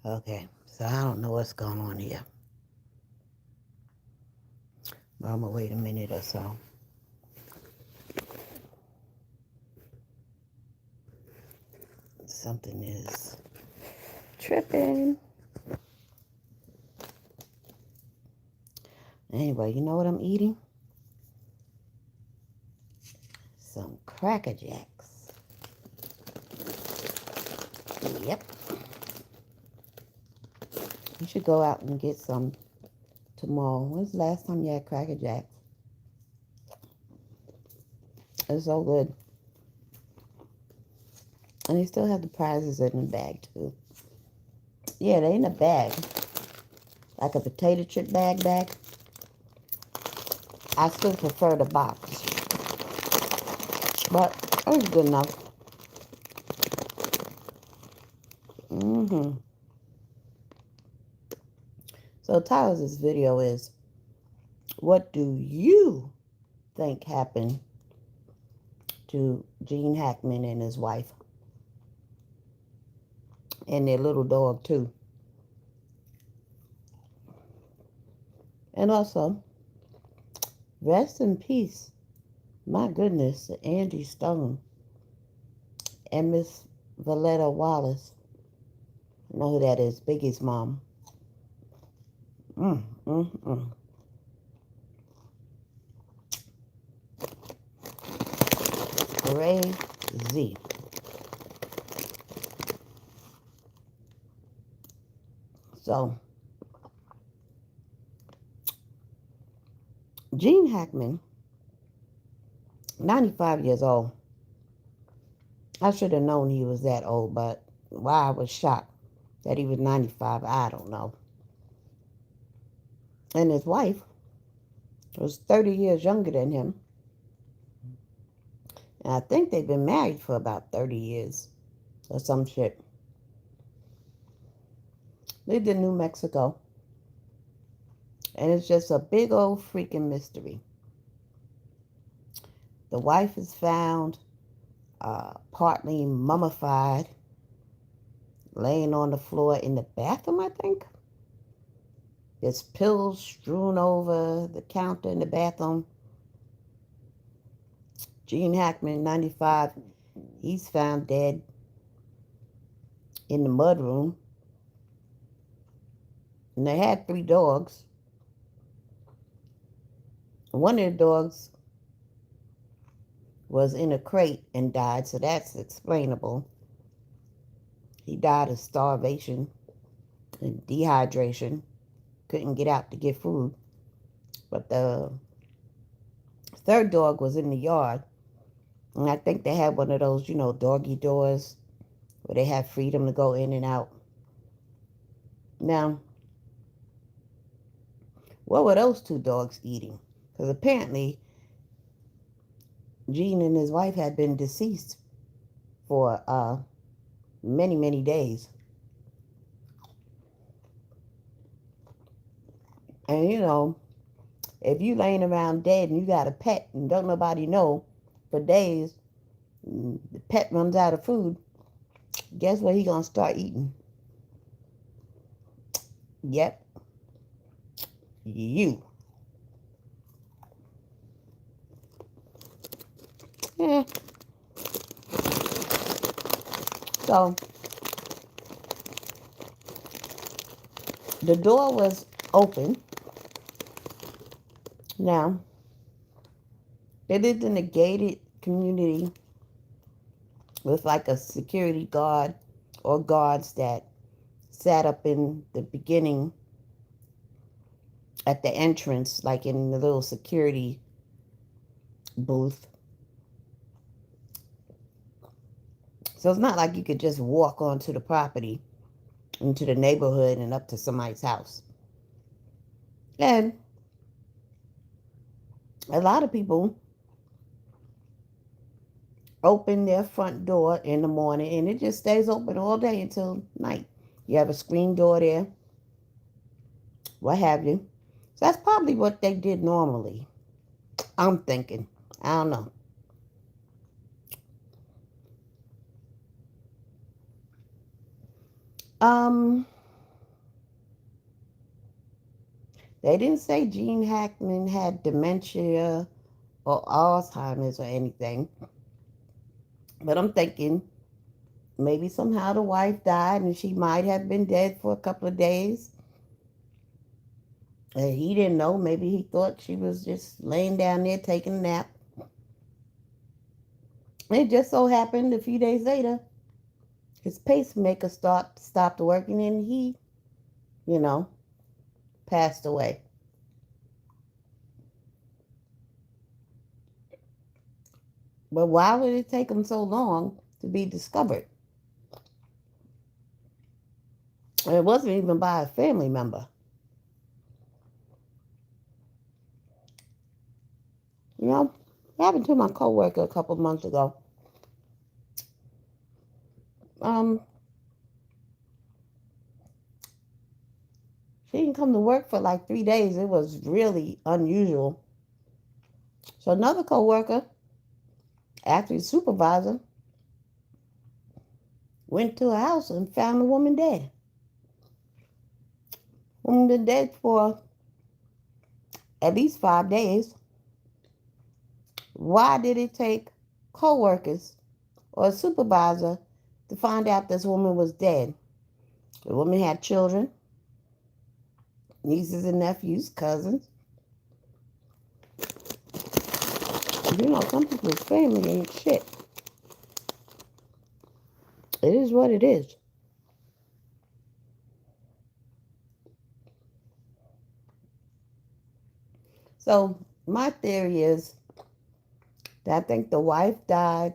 Okay, so I don't know what's going on here. But I'm going to wait a minute or so. Something is tripping. Anyway, you know what I'm eating? Some Cracker Jacks. Yep. You should go out and get some tomorrow. When's the last time you had Cracker Jacks? It's so good. And they still have the prizes in the bag, too. Yeah, they in a bag. Like a potato chip bag. I still prefer the box. But it's good enough. So the title of this video is, what do you think happened to Gene Hackman and his wife? And their little dog, too. And also, rest in peace. My goodness, Angie Stone and Miss VOLETTA Wallace. You know who that is? Biggie's mom. Crazy. So, Gene Hackman, 95 years old. I should have known he was that old, but why I was shocked that he was 95, I don't know. And his wife was 30 years younger than him. And I think they've been married for about 30 years or some shit. Lived in New Mexico. And it's just a big old freaking mystery. The wife is found partly mummified, laying on the floor in the bathroom, I think. There's pills strewn over the counter in the bathroom. Gene Hackman, 95, he's found dead in the mudroom. And they had 3 dogs. One of the dogs was in a crate and died, so that's explainable. He died of starvation and dehydration. Couldn't get out to get food. But the 3rd dog was in the yard. And I think they had one of those, doggy doors where they have freedom to go in and out. Now, what were those 2 dogs eating? Because apparently, Gene and his wife had been deceased for many, many days. And, if you laying around dead and you got a pet and don't nobody know for days, the pet runs out of food, guess what he gonna start eating? Yep. You. Yeah. So, the door was open. Now, they lived in a gated community with like a security guard or guards that sat up in the beginning at the entrance, like in the little security booth. So it's not like you could just walk onto the property, into the neighborhood and up to somebody's house. And a lot of people open their front door in the morning and it just stays open all day until night. You have a screen door there, what have you. So that's probably what they did normally. I'm thinking. I don't know. They didn't say Gene Hackman had dementia or Alzheimer's or anything. But I'm thinking maybe somehow the wife died and she might have been dead for a couple of days. And he didn't know. Maybe he thought she was just laying down there taking a nap. It just so happened a few days later, his pacemaker stopped working and he, you know, passed away. But why would it take him so long to be discovered? And it wasn't even by a family member. You know, it happened to my coworker a couple months ago. Um, she didn't come to work for like 3 days. It was really unusual. So another coworker, actually supervisor, went to her house and found the woman dead. Woman been dead for at least 5 days. Why did it take coworkers or a supervisor to find out this woman was dead? The woman had children, nieces and nephews, cousins. You know, some people's family ain't shit. It is what it is. So my theory is that I think the wife died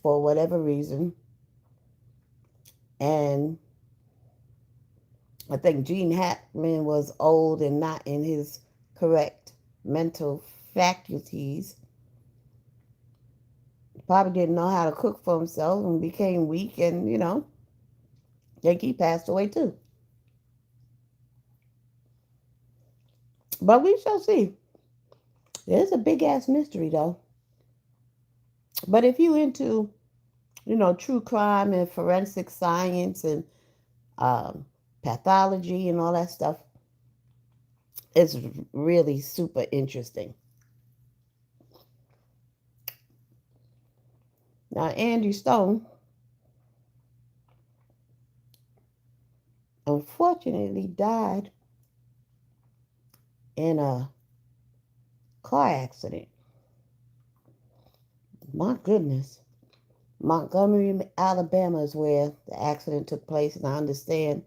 for whatever reason. And I think Gene Hackman was old and not in his correct mental faculties. Probably didn't know how to cook for himself and became weak, and I think he passed away too. But we shall see. It's a big ass mystery though. But if you into, true crime and forensic science and um, pathology and all that stuff, it's really super interesting. Now, Andy Stone, unfortunately, died in a car accident. My goodness. Montgomery, Alabama is where the accident took place, and I understand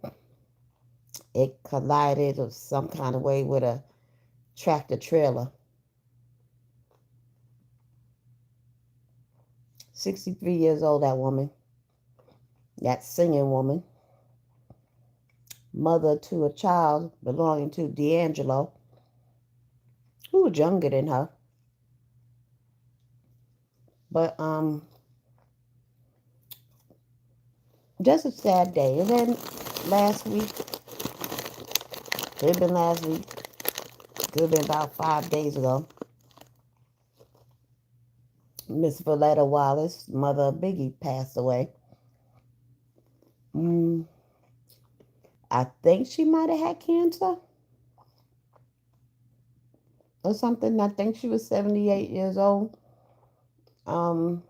it collided of some kind of way with a tractor trailer. 63 years old, that woman. That singing woman. Mother to a child belonging to D'Angelo, who was younger than her. But just a sad day. And then last week, could have been last week, could have been about 5 days ago, Miss VOLETTA Wallace, mother of Biggie, passed away. I think she might have had cancer or something. I think she was 78 years old. Um,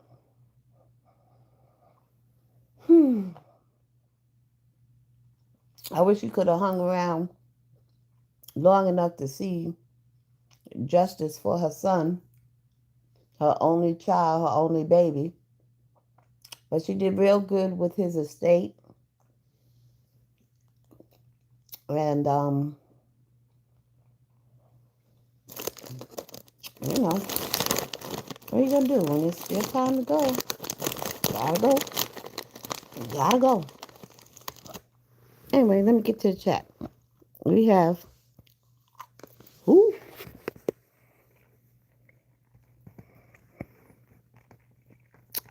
I wish she could have hung around long enough to see justice for her son, her only child, her only baby. But she did real good with his estate. And, what are you going to do when it's your time to go? Gotta go. Gotta go. Anyway, let me get to the chat. We have, ooh,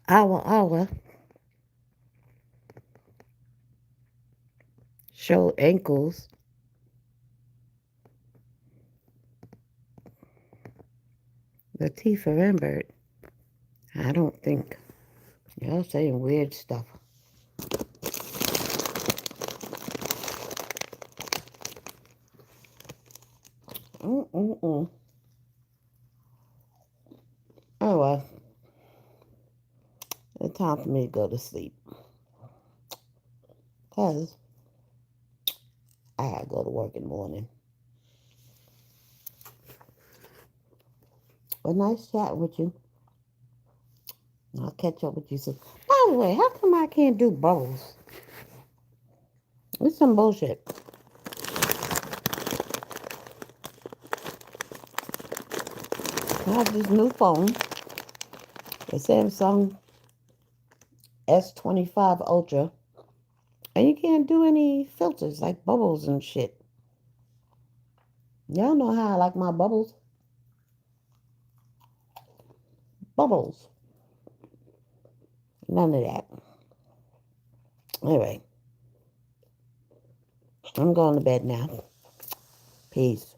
our show ankles. Latifah Rembert. I don't think. Y'all saying weird stuff. Mm-mm. Oh well, it's time for me to go to sleep. Because I gotta go to work in the morning. But nice chat with you. I'll catch up with you soon. By the way, how come I can't do bubbles? It's some bullshit. I have this new phone, the Samsung S25 Ultra, and you can't do any filters like bubbles and shit. Y'all know how I like my bubbles. Bubbles. None of that. Anyway, I'm going to bed now. Peace.